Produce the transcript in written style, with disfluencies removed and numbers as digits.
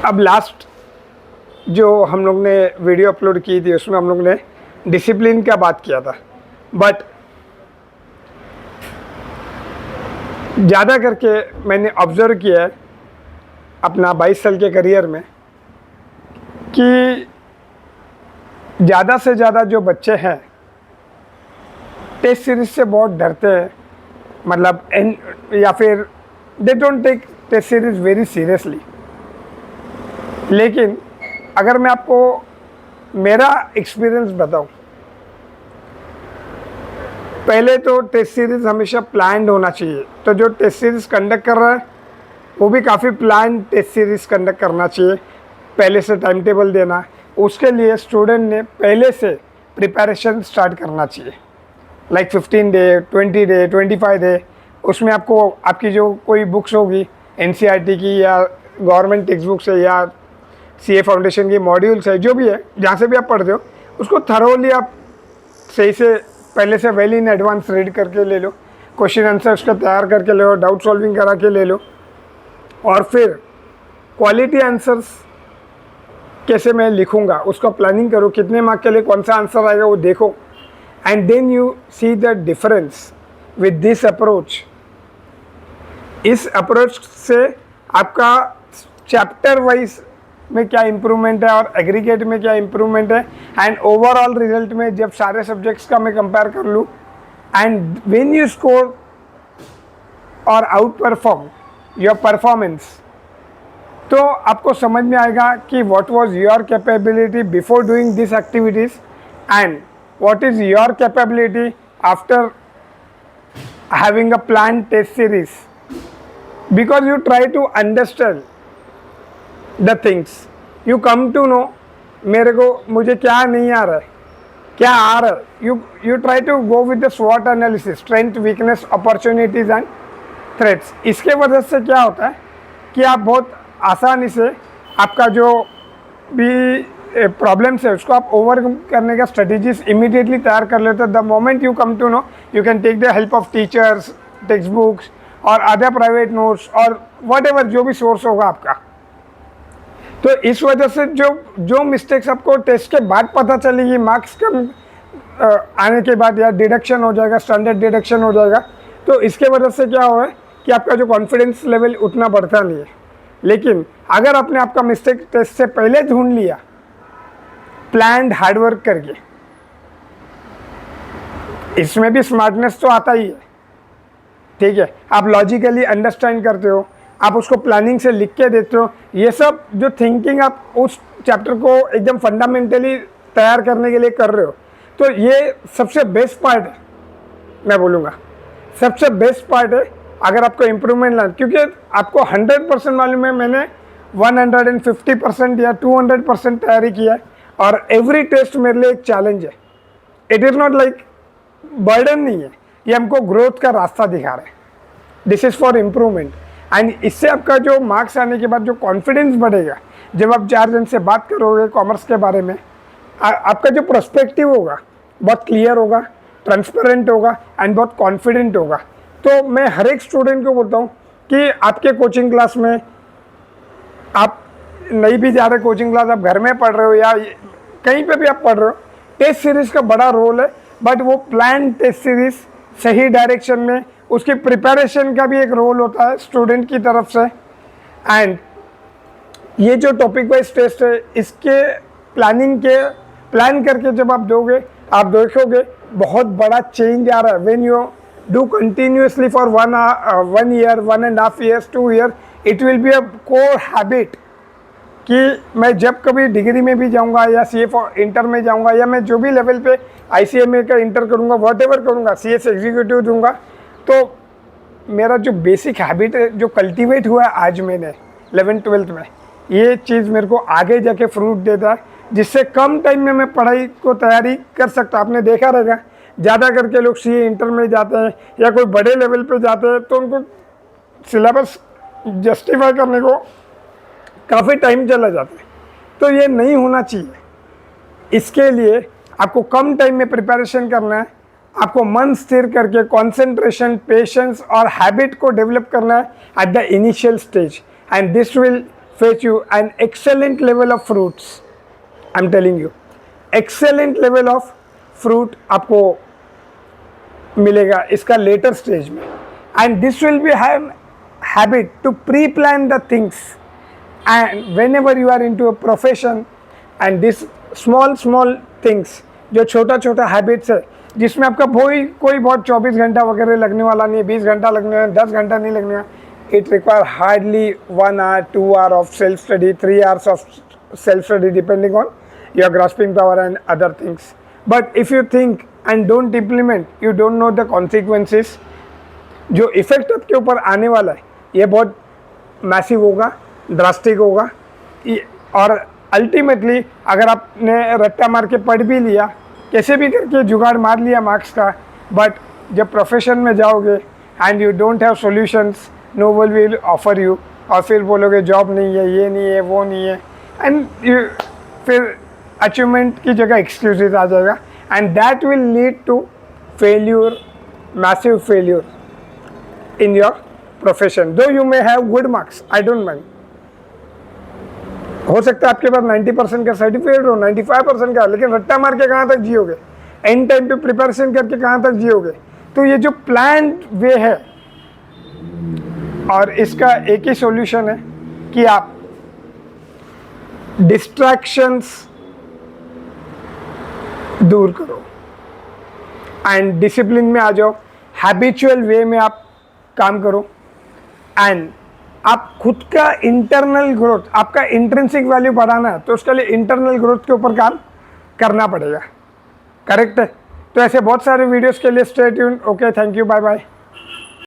अब लास्ट जो हम लोग ने वीडियो अपलोड की थी उसमें हम लोग ने डिसिप्लिन का बात किया था, बट ज़्यादा करके मैंने ऑब्ज़र्व किया है अपना 22 साल के करियर में कि ज़्यादा से ज़्यादा जो बच्चे हैं टेस्ट सीरीज से बहुत डरते हैं, मतलब या फिर they don't take test series very seriously. लेकिन अगर मैं आपको मेरा एक्सपीरियंस बताऊं, पहले तो टेस्ट सीरीज़ हमेशा प्लान्ड होना चाहिए। तो जो टेस्ट सीरीज़ कंडक्ट कर रहा है वो भी काफ़ी प्लान टेस्ट सीरीज़ कंडक्ट करना चाहिए, पहले से टाइम टेबल देना। उसके लिए स्टूडेंट ने पहले से प्रिपरेशन स्टार्ट करना चाहिए, लाइक 15 डे, 20 डे, 25 डे। उसमें आपको आपकी जो कोई बुक्स होगी NCERT की या गवर्नमेंट टेक्स्ट बुक्स है या CA फाउंडेशन की मॉड्यूल्स है, जो भी है जहाँ से भी आप पढ़ते हो, उसको थरोली आप सही से पहले से वेल इन एडवांस रीड करके ले लो, क्वेश्चन आंसर उसका तैयार करके ले लो, डाउट सॉल्विंग करा के ले लो, और फिर क्वालिटी आंसर्स कैसे मैं लिखूँगा उसका प्लानिंग करो, कितने मार्क के लिए कौन सा आंसर आएगा वो देखो, and then you see the difference with this approach. इस अप्रोच से आपका चैप्टर वाइज में क्या इम्प्रूवमेंट है और एग्रीगेट में क्या इम्प्रूवमेंट है, एंड ओवरऑल रिजल्ट में जब सारे सब्जेक्ट्स का मैं कंपेयर कर लूँ, एंड व्हेन यू स्कोर और आउट परफॉर्म योर परफॉर्मेंस, तो आपको समझ में आएगा कि what was your capability before doing this activities and what is your capability after having a planned test series, because you try to understand the things, you come to know मुझे क्या नहीं आ रहा है, क्या आ रहा है, you try to go with the SWOT analysis, strength, weakness, opportunities and threats। इसके वजह से क्या होता है कि आप बहुत आसानी से आपका जो भी प्रॉब्लम्स है उसको आप ओवरकम करने का स्ट्रेटजीज इमीडिएटली तैयार कर लेते हो। The moment you come to know, you can take the help of teachers, text books और अदर प्राइवेट नोट्स और व्हाटएवर जो भी सोर्स होगा आपका। तो इस वजह से जो मिस्टेक्स आपको टेस्ट के बाद पता चलेगी, मार्क्स कम आने के बाद या डिडक्शन हो जाएगा, स्टैंडर्ड डिडक्शन हो जाएगा, तो इसके वजह से क्या हो रहा है कि आपका जो कॉन्फिडेंस लेवल उतना बढ़ता नहीं है। लेकिन अगर आपने आपका मिस्टेक टेस्ट से पहले ढूंढ लिया, प्लान्ड हार्डवर्क करके, इसमें भी स्मार्टनेस तो आता ही है, ठीक है। आप लॉजिकली अंडरस्टैंड करते हो, आप उसको प्लानिंग से लिख के देते हो, ये सब जो थिंकिंग आप उस चैप्टर को एकदम फंडामेंटली तैयार करने के लिए कर रहे हो, तो ये सबसे बेस्ट पार्ट है, मैं बोलूँगा सबसे बेस्ट पार्ट है अगर आपको इम्प्रूवमेंट लाना। क्योंकि आपको 100% मालूम है, मैंने 150% या 200% तैयारी किया है, और एवरी टेस्ट मेरे लिए एक चैलेंज है। It is not like burden नहीं है, ये हमको ग्रोथ का रास्ता दिखा रहा है। This is for improvement, and इससे आपका जो मार्क्स आने के बाद जो कॉन्फिडेंस बढ़ेगा, जब आप 4 जन से बात करोगे कॉमर्स के बारे में, आपका जो पर्सपेक्टिव होगा बहुत क्लियर होगा, ट्रांसपेरेंट होगा एंड बहुत कॉन्फिडेंट होगा। तो मैं हर एक स्टूडेंट को बोलता हूँ कि आपके कोचिंग क्लास में आप नहीं भी जा रहे कोचिंग क्लास, आप घर में पढ़ रहे हो या कहीं पे भी आप पढ़ रहे हो, टेस्ट सीरीज़ का बड़ा रोल है, बट वो प्लान टेस्ट सीरीज़ सही डायरेक्शन में, उसकी प्रिपरेशन का भी एक रोल होता है स्टूडेंट की तरफ से। एंड ये जो टॉपिक वाइज टेस्ट है, इसके प्लान करके जब आप दोगे, आप देखोगे बहुत बड़ा चेंज आ रहा है। When you do continuously for 1 year, 1.5 years, 2 years, it will be a core habit कि मैं जब कभी डिग्री में भी जाऊंगा या CA इंटर में जाऊंगा, या मैं जो भी लेवल पे ICMA का इंटर करूंगा, व्हाटएवर करूंगा, CS एग्जीक्यूटिव दूंगा, तो मेरा जो बेसिक हैबिट है जो कल्टीवेट हुआ है आज मैंने 11th-12th में, ये चीज़ मेरे को आगे जाके फ्रूट देता है, जिससे कम टाइम में मैं पढ़ाई को तैयारी कर सकता। आपने देखा रहेगा ज़्यादा करके लोग CA इंटर में जाते हैं या कोई बड़े लेवल पे जाते हैं, तो उनको सिलेबस जस्टिफाई करने को काफ़ी टाइम चला जाता है। तो ये नहीं होना चाहिए। इसके लिए आपको कम टाइम में प्रिपरेशन करना है, आपको मन स्थिर करके कंसंट्रेशन, पेशेंस और हैबिट को डेवलप करना है at the initial stage, and this will fetch you an excellent level of fruits. I'm telling you, excellent level of fruit आपको मिलेगा इसका लेटर स्टेज में. And this will be habit to pre-plan the things. And whenever you are into a profession, and this small things, जो छोटा छोटा habits है जिसमें आपका कोई बहुत 24 घंटा वगैरह लगने वाला नहीं है, 20 घंटा लगने वाला, 10 घंटा नहीं लगने वाला. It require hardly 1 hour, 2 hour of self study, 3 hours of self study depending on your grasping power and other things. But if you think and don't implement, you don't know the consequences. जो effect आपके ऊपर आने वाला है ये बहुत massive होगा, drastic होगा. और अल्टीमेटली अगर आपने रट्टा मार के पढ़ भी लिया, कैसे भी करके जुगाड़ मार लिया मार्क्स का, बट जब प्रोफेशन में जाओगे and you don't have solutions, no one will offer you, और फिर बोलोगे जॉब नहीं है, ये नहीं है, वो नहीं है, एंड यू फिर अचीवमेंट की जगह एक्सक्यूजेस आ जाएगा. And that will lead to failure, massive failure in your profession. Though you may have good marks, I don't mind. हो सकता है आपके पास 90% का सर्टिफिकेट हो, 95% का, लेकिन रट्टा मार के कहाँ तक जियोगे, एंड टाइम पे प्रिपरेशन करके कहाँ तक जियोगे. तो ये जो प्लान वे है, और इसका एक ही सॉल्यूशन है कि आप डिस्ट्रैक्शंस दूर करो एंड डिसिप्लिन में आ जाओ, हैबिचुअल वे में आप काम करो, एंड आप खुद का इंटरनल ग्रोथ, आपका इंट्रिंसिक वैल्यू बढ़ाना है तो उसके लिए इंटरनल ग्रोथ के ऊपर काम करना पड़ेगा. करेक्ट है. तो ऐसे बहुत सारे वीडियोस के लिए stay tuned. Okay, thank you, bye bye.